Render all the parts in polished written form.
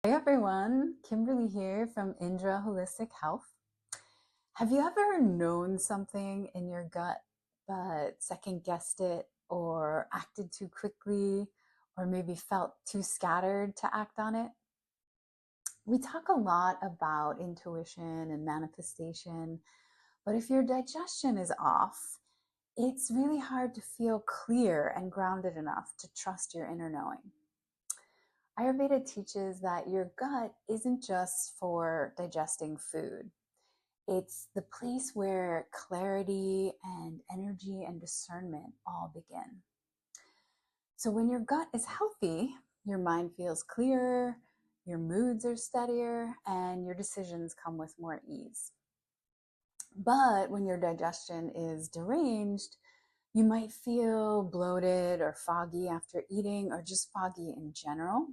Hey everyone, Kimberly here from Indra Holistic Health. Have you ever known something in your gut but second guessed it or acted too quickly or maybe felt too scattered to act on it? We talk a lot about intuition and manifestation, but if your digestion is off, it's really hard to feel clear and grounded enough to trust your inner knowing. Ayurveda teaches that your gut isn't just for digesting food. It's the place where clarity and energy and discernment all begin. So when your gut is healthy, your mind feels clearer, your moods are steadier, and your decisions come with more ease. But when your digestion is deranged, you might feel bloated or foggy after eating, or just foggy in general.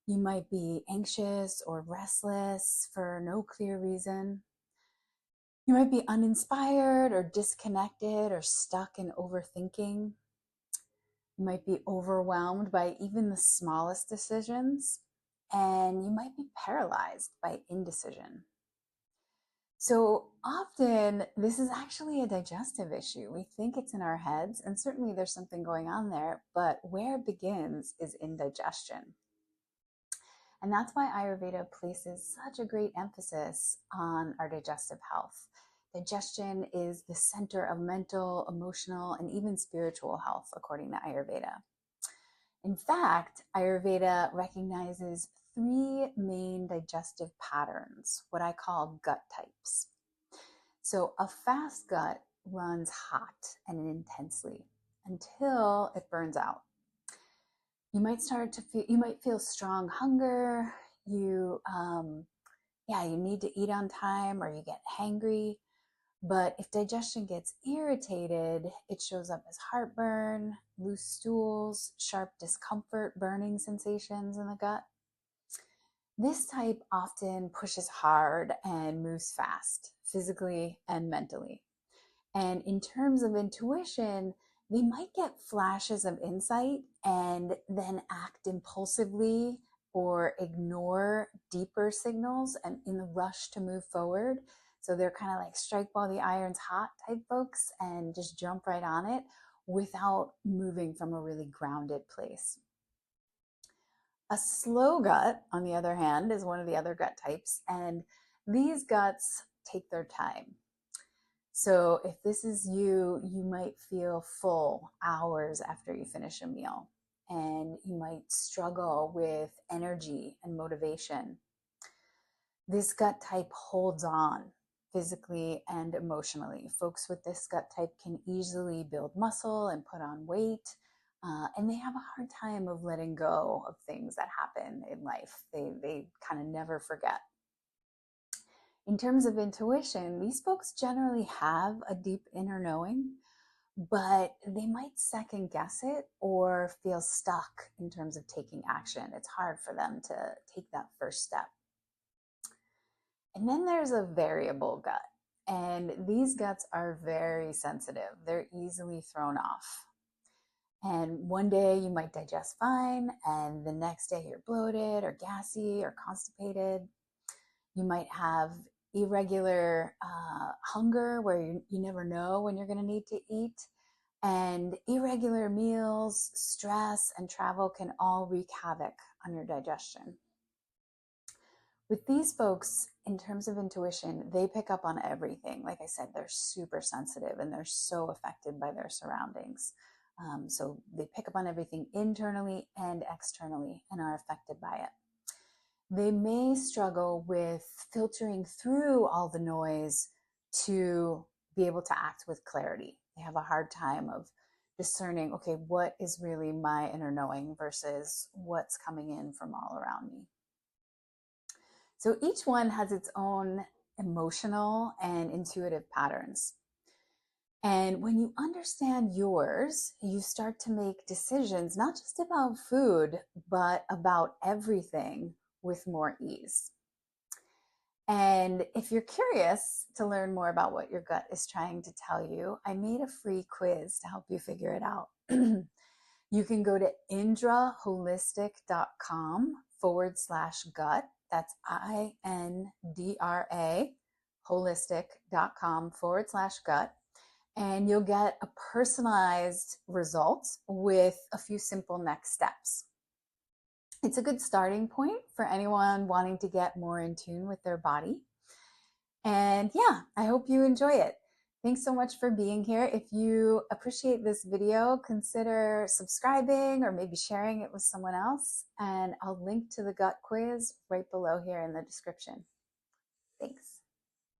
You might be anxious or restless for no clear reason. You might be uninspired or disconnected or stuck in overthinking. You might be overwhelmed by even the smallest decisions, and you might be paralyzed by indecision. So often, this is actually a digestive issue. We think it's in our heads, and certainly there's something going on there, but where it begins is indigestion. And that's why Ayurveda places such a great emphasis on our digestive health. Digestion is the center of mental, emotional, and even spiritual health, according to Ayurveda. In fact, Ayurveda recognizes three main digestive patterns, what I call gut types. So a fast gut runs hot and intensely until it burns out. You might feel strong hunger. You need to eat on time, or you get hangry. But if digestion gets irritated, it shows up as heartburn, loose stools, sharp discomfort, burning sensations in the gut. This type often pushes hard and moves fast, physically and mentally. And in terms of intuition, they might get flashes of insight and then act impulsively or ignore deeper signals and in the rush to move forward. So they're kind of like strike while the iron's hot type folks and just jump right on it without moving from a really grounded place. A slow gut, on the other hand, is one of the other gut types, and these guts take their time. So if this is you, you might feel full hours after you finish a meal, and you might struggle with energy and motivation. This gut type holds on physically and emotionally. Folks with this gut type can easily build muscle and put on weight, and they have a hard time of letting go of things that happen in life. They kind of never forget. In terms of intuition, these folks generally have a deep inner knowing, but they might second guess it or feel stuck in terms of taking action. It's hard for them to take that first step. And then there's a variable gut, and these guts are very sensitive. They're easily thrown off. And one day you might digest fine, and the next day you're bloated or gassy or constipated. You might have irregular hunger where you never know when you're going to need to eat. And irregular meals, stress, and travel can all wreak havoc on your digestion. With these folks, in terms of intuition, they pick up on everything. Like I said, they're super sensitive and they're so affected by their surroundings. So they pick up on everything internally and externally and are affected by it. They may struggle with filtering through all the noise to be able to act with clarity. They have a hard time of discerning, okay, what is really my inner knowing versus what's coming in from all around me. So each one has its own emotional and intuitive patterns. And when you understand yours, you start to make decisions, not just about food, but about everything with more ease. And if you're curious to learn more about what your gut is trying to tell you, I made a free quiz to help you figure it out. You can go to indraholistic.com holistic.com/gut. That's INDRA, holistic.com/gut. And you'll get a personalized result with a few simple next steps. It's a good starting point for anyone wanting to get more in tune with their body. And yeah, I hope you enjoy it. Thanks so much for being here. If you appreciate this video, consider subscribing or maybe sharing it with someone else. And I'll link to the gut quiz right below here in the description. Thanks.